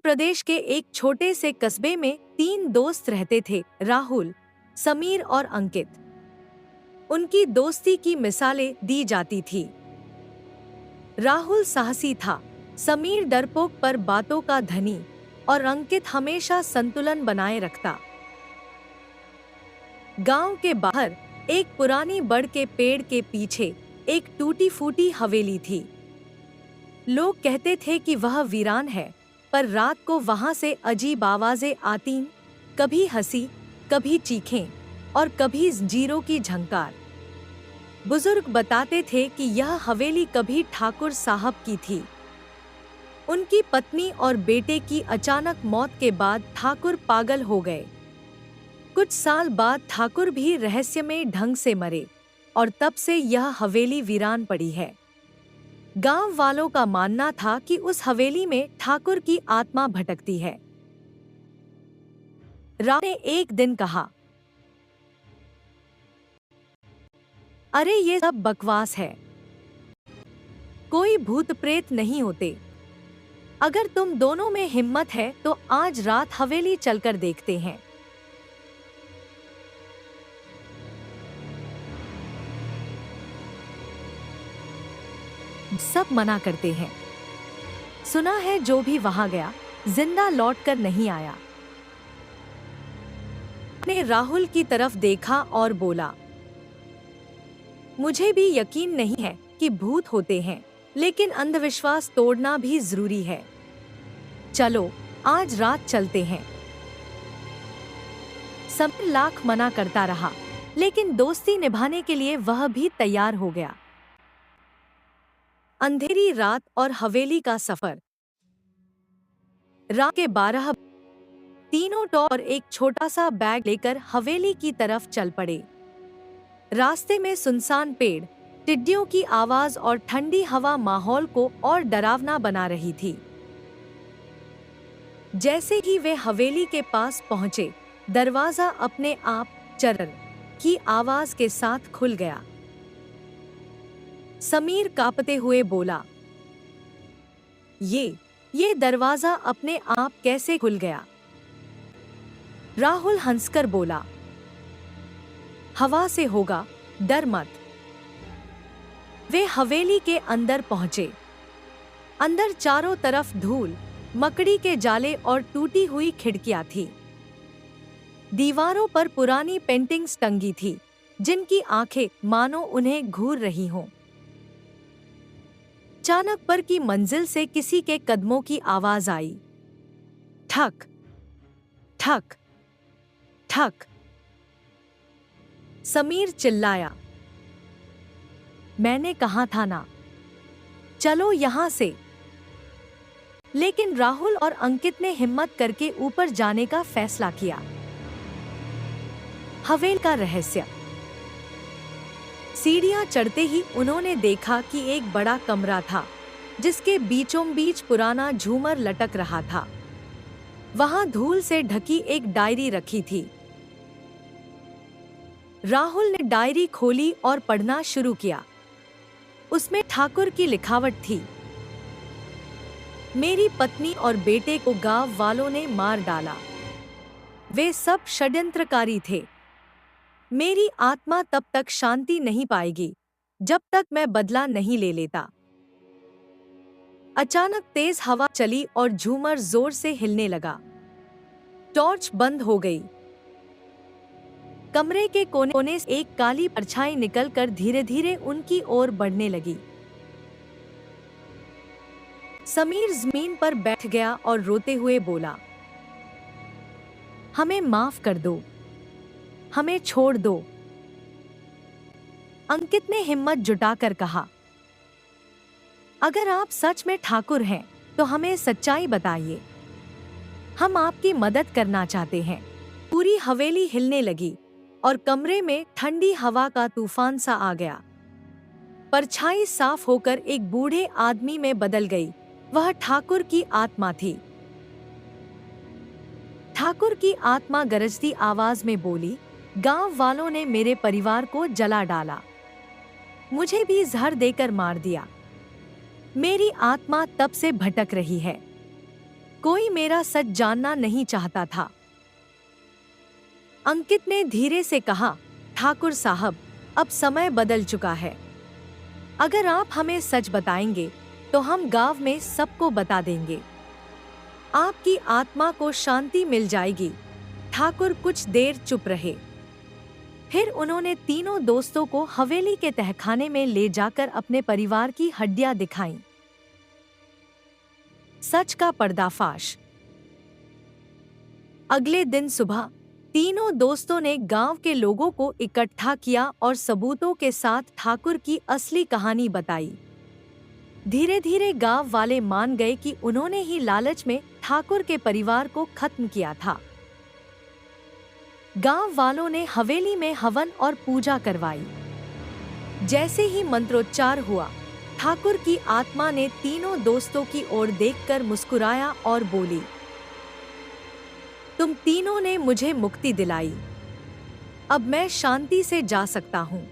प्रदेश के एक छोटे से कस्बे में 3 दोस्त रहते थे, राहुल, समीर और अंकित। उनकी दोस्ती की मिसालें दी जाती थी। राहुल साहसी था, समीर डरपोक पर बातों का धनी और अंकित हमेशा संतुलन बनाए रखता। गांव के बाहर एक पुरानी बड़ के पेड़ के पीछे एक टूटी फूटी हवेली थी। लोग कहते थे कि वह वीरान है, पर रात को वहां से अजीब आवाजें आती, कभी हंसी, कभी चीखें और कभी जंजीरों की झंकार। बुजुर्ग बताते थे कि यह हवेली कभी ठाकुर साहब की थी। उनकी पत्नी और बेटे की अचानक मौत के बाद ठाकुर पागल हो गए। कुछ साल बाद ठाकुर भी रहस्यमय ढंग से मरे और तब से यह हवेली वीरान पड़ी है। गांव वालों का मानना था कि उस हवेली में ठाकुर की आत्मा भटकती है। राहुल ने एक दिन कहा, अरे ये सब बकवास है, कोई भूत प्रेत नहीं होते। अगर तुम दोनों में हिम्मत है तो आज रात हवेली चलकर देखते हैं। सब मना करते हैं। सुना है जो भी वहां गया जिंदा लौटकर नहीं आया। ने राहुल की तरफ देखा और बोला, मुझे भी यकीन नहीं है कि भूत होते हैं, लेकिन अंधविश्वास तोड़ना भी जरूरी है। चलो आज रात चलते हैं। समीर लाख मना करता रहा, लेकिन दोस्ती निभाने के लिए वह भी तैयार हो गया। अंधेरी रात और हवेली का सफर। रात के 12 तीनों टॉर्च और एक छोटा सा बैग लेकर हवेली की तरफ चल पड़े। रास्ते में सुनसान पेड़, टिड्डियों की आवाज और ठंडी हवा माहौल को और डरावना बना रही थी। जैसे ही वे हवेली के पास पहुंचे, दरवाजा अपने आप चरर की आवाज के साथ खुल गया। समीर कांपते हुए बोला, ये दरवाजा अपने आप कैसे खुल गया? राहुल हंसकर बोला, हवा से होगा, डर मत। वे हवेली के अंदर पहुंचे। अंदर चारों तरफ धूल, मकड़ी के जाले और टूटी हुई खिड़कियां थी। दीवारों पर पुरानी पेंटिंग्स टंगी थी, जिनकी आंखें मानो उन्हें घूर रही हों। अचानक पर की मंजिल से किसी के कदमों की आवाज आई। ठक ठक ठक। समीर चिल्लाया, मैंने कहा था ना, चलो यहां से। लेकिन राहुल और अंकित ने हिम्मत करके ऊपर जाने का फैसला किया। हवेली का रहस्य। सीढ़ियां चढ़ते ही उन्होंने देखा कि एक बड़ा कमरा था, जिसके बीचों बीच पुराना झूमर लटक रहा था। वहां धूल से ढकी एक डायरी रखी थी। राहुल ने डायरी खोली और पढ़ना शुरू किया। उसमें ठाकुर की लिखावट थी, मेरी पत्नी और बेटे को गांव वालों ने मार डाला। वे सब षड्यंत्रकारी थे। मेरी आत्मा तब तक शांति नहीं पाएगी जब तक मैं बदला नहीं ले लेता। अचानक तेज हवा चली और झूमर जोर से हिलने लगा। टॉर्च बंद हो गई। कमरे के कोने से एक काली परछाई निकलकर धीरे धीरे उनकी ओर बढ़ने लगी। समीर जमीन पर बैठ गया और रोते हुए बोला, हमें माफ कर दो, हमें छोड़ दो। अंकित ने हिम्मत जुटाकर कहा, अगर आप सच में ठाकुर हैं तो हमें सच्चाई बताइए, हम आपकी मदद करना चाहते हैं। पूरी हवेली हिलने लगी और कमरे में ठंडी हवा का तूफान सा आ गया। परछाई साफ होकर एक बूढ़े आदमी में बदल गई। वह ठाकुर की आत्मा थी। ठाकुर की आत्मा गरजती आवाज में बोली, गांव वालों ने मेरे परिवार को जला डाला, मुझे भी जहर देकर मार दिया। मेरी आत्मा तब से भटक रही है। कोई मेरा सच जानना नहीं चाहता था। अंकित ने धीरे से कहा, ठाकुर साहब, अब समय बदल चुका है। अगर आप हमें सच बताएंगे तो हम गांव में सबको बता देंगे। आपकी आत्मा को शांति मिल जाएगी। ठाकुर कुछ देर चुप रहे। फिर उन्होंने तीनों दोस्तों को हवेली के तहखाने में ले जाकर अपने परिवार की हड्डियां दिखाईं। सच का पर्दाफाश। अगले दिन सुबह तीनों दोस्तों ने गांव के लोगों को इकट्ठा किया और सबूतों के साथ ठाकुर की असली कहानी बताई। धीरे धीरे गांव वाले मान गए कि उन्होंने ही लालच में ठाकुर के परिवार को खत्म किया था। गांव वालों ने हवेली में हवन और पूजा करवाई। जैसे ही मंत्रोच्चार हुआ, ठाकुर की आत्मा ने तीनों दोस्तों की ओर देखकर मुस्कुराया और बोली, तुम तीनों ने मुझे मुक्ति दिलाई। अब मैं शांति से जा सकता हूँ।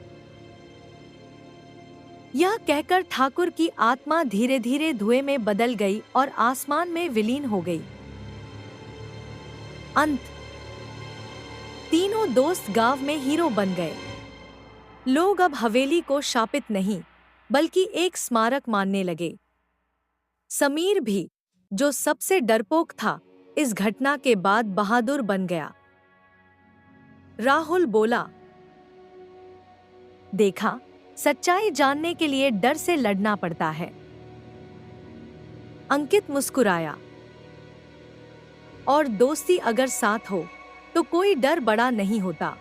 यह कहकर ठाकुर की आत्मा धीरे धीरे धुएं में बदल गई और आसमान में विलीन हो गई। अंत। तीनों दोस्त गांव में हीरो बन गए। लोग अब हवेली को शापित नहीं बल्कि एक स्मारक मानने लगे। समीर भी, जो सबसे डरपोक था, इस घटना के बाद बहादुर बन गया। राहुल बोला, देखा, सच्चाई जानने के लिए डर से लड़ना पड़ता है। अंकित मुस्कुराया, और दोस्ती अगर साथ हो तो कोई डर बड़ा नहीं होता।